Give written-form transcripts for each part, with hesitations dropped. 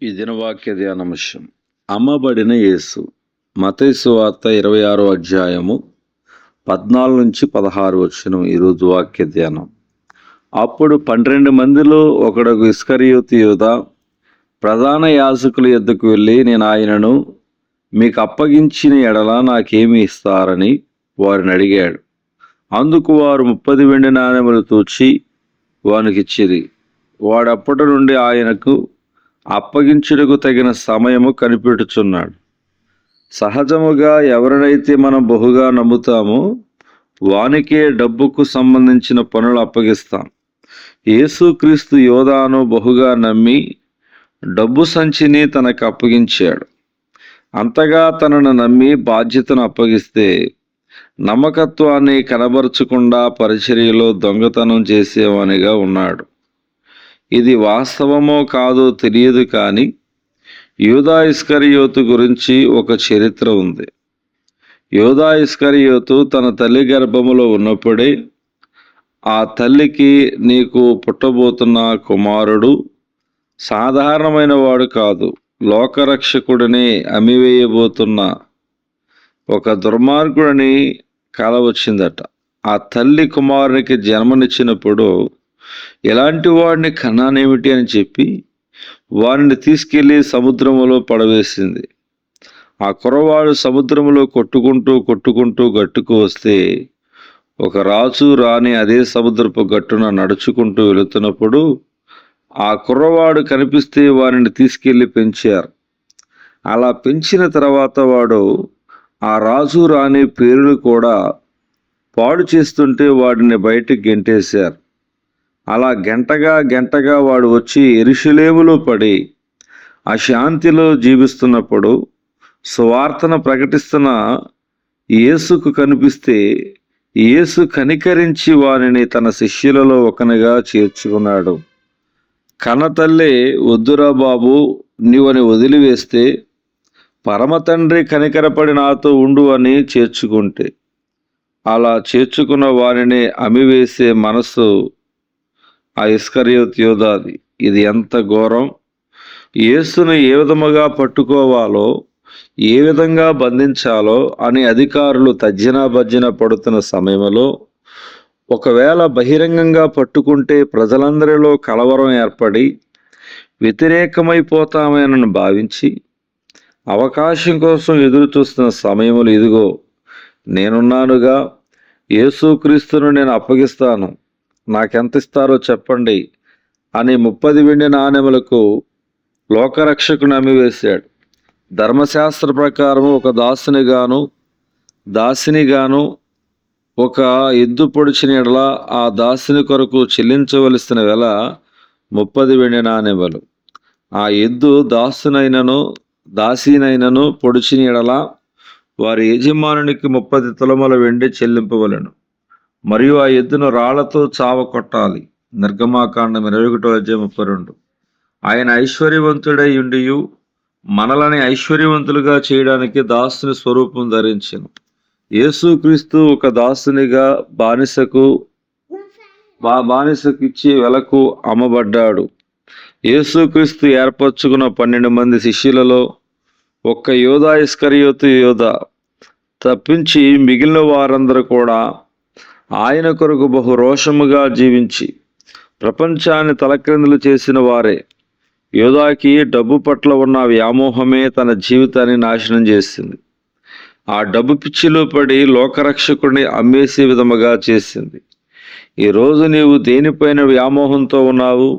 ఈ దినవాక్య ధ్యానాంశం అమ్మబడిన యేసు. మత్తయి సువార్త 26వ అధ్యాయము 14-16 ఈరోజు వాక్య ధ్యానం. అప్పుడు 12 మందిలో ఒకడు ఇస్కరియోతు యూదా ప్రధాన యాజకుల యొద్దకు వెళ్ళి, నేను ఆయనను మీకు అప్పగించిన ఎడల నాకేమి ఇస్తారని వారిని అడిగాడు. అందుకు వారు 30 వెండి నాణెములు తూచి వానికిచ్చిరి. వాడప్పటి నుండి ఆయనకు అప్పగించుటకు తగిన సమయము కనిపెట్టుచున్నాడు. సహజముగా ఎవరినైతే మనం బహుగా నమ్ముతామో వానికే డబ్బుకు సంబంధించిన పనులు అప్పగిస్తాం. యేసుక్రీస్తు యోధాను బహుగా నమ్మి డబ్బు సంచిని తనకు అప్పగించాడు. అంతగా తనను నమ్మి బాధ్యతను అప్పగిస్తే నమ్మకత్వాన్ని కనబరచకుండా పరిచర్యలో దొంగతనం చేసేవానిగా ఉన్నాడు. ఇది వాస్తవమో కాదో తెలియదు, కానీ యూదా ఇస్కరియోతు గురించి ఒక చరిత్ర ఉంది. యూదా ఇస్కరియోతు తన తల్లి గర్భములో ఉన్నప్పుడే ఆ తల్లికి, నీకు పుట్టబోతున్న కుమారుడు సాధారణమైన వాడు కాదు, లోకరక్షకుడిని అమ్మివేయబోతున్న ఒక దుర్మార్గుడిని కల వచ్చిందట. ఆ తల్లి కుమారునికి జన్మనిచ్చినప్పుడు ఎలాంటి వాడిని కన్నానేమిటి అని చెప్పి వారిని తీసుకెళ్లి సముద్రములో పడవేసింది. ఆ కుర్రవాడు సముద్రములో కొట్టుకుంటూ గట్టుకు వస్తే ఒక రాజు రాణి అదే సముద్రపు గట్టున నడుచుకుంటూ వెళుతున్నప్పుడు ఆ కుర్రవాడు కనిపిస్తే వారిని తీసుకెళ్లి పెంచారు. అలా పెంచిన తర్వాత వాడు ఆ రాజు రాణి పేర్లు కూడా పాడు చేస్తుంటే వాడిని బయటికి గెంటేశారు. అలా గంటగా వాడు వచ్చి యెరూషలేములో పడి అశాంతిలో జీవిస్తున్నప్పుడు సువార్తను ప్రకటిస్తున్న యేసుకు కనిపిస్తే యేసు కనికరించి వారిని తన శిష్యులలో ఒకనిగా చేర్చుకున్నాడు. కన్నతల్లే, వద్దురా బాబు, నీవని వదిలివేస్తే పరమ తండ్రి కనికరపడి నాతో ఉండు అని చేర్చుకుంటే, అలా చేర్చుకున్న వారిని అమ్మివేసే మనసు ఆ ఇస్కరియోతు యూదాది. ఇది ఎంత ఘోరం! యేసును ఏ విధముగా పట్టుకోవాలో, ఏ విధంగా బంధించాలో అని అధికారులు తర్జన పడుతున్న సమయంలో ఒకవేళ బహిరంగంగా పట్టుకుంటే ప్రజలందరిలో కలవరం ఏర్పడి వ్యతిరేకమైపోతామేనని భావించి అవకాశం కోసం ఎదురు చూస్తున్న సమయములు ఇదిగో నేనున్నానుగా, యేసుక్రీస్తును నేను అప్పగిస్తాను, నాకెంత ఇస్తారో చెప్పండి అని 30 వెండి నాణెములకు లోకరక్షకుని అమ్మివేశాడు. ధర్మశాస్త్ర ప్రకారం ఒక దాసినిగాను ఒక ఎద్దు పొడిచిన ఎడల ఆ దాసిని కొరకు చెల్లించవలసిన వెల 30 వెండి నాణెములు. ఆ ఎద్దు దాసినైనను పొడిచిన ఎడల వారి యజమానునికి 30 తులముల వెండి చెల్లింపవలెను. మరియు ఆ ఎద్దును రాళ్లతో చావ కొట్టాలి. నిర్గమాకాండం 21:32. ఆయన ఐశ్వర్యవంతుడై ఉండియు మనలని ఐశ్వర్యవంతులుగా చేయడానికి దాసుని స్వరూపం ధరించెను. యేసుక్రీస్తు ఒక దాసునిగా బానిసకు ఇచ్చే వెలకు అమ్మబడ్డాడు. యేసుక్రీస్తు ఏర్పరచుకున్న 12 మంది శిష్యులలో ఒక్క యూదా ఇస్కరియోతు యూదా తప్పించి మిగిలిన వారందరూ కూడా ఆయన కొరకు బహు రోషముగా జీవించి ప్రపంచాన్ని తలక్రిందులు చేసిన వారే. యూదాకి డబ్బు పట్ల ఉన్న వ్యామోహమే తన జీవితాన్ని నాశనం చేసింది. ఆ డబ్బు పిచ్చిలో పడి లోకరక్షకుడిని అమ్మేసే విధముగా చేసింది. ఈరోజు నీవు దేనిపైన వ్యామోహంతో ఉన్నావు?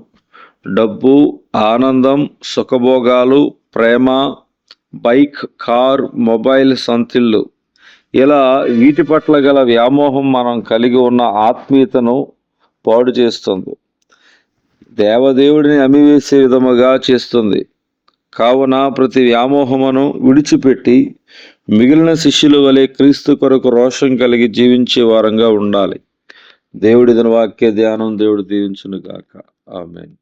డబ్బు, ఆనందం, సుఖభోగాలు, ప్రేమ, బైక్, కార్, మొబైల్, సంతిళ్ళు, ఇలా వీటి పట్ల గల వ్యామోహం మనం కలిగి ఉన్న ఆత్మీయతను పాడు చేస్తుంది. దేవదేవుడిని అమ్మివేసే విధముగా చేస్తుంది. కావున ప్రతి వ్యామోహమును విడిచిపెట్టి మిగిలిన శిష్యుల వలె క్రీస్తు కొరకు రోషం కలిగి జీవించే వారంగా ఉండాలి. దేవుడి వాక్య ధ్యానం దేవుడు దీవించును గాక. ఆమేన్.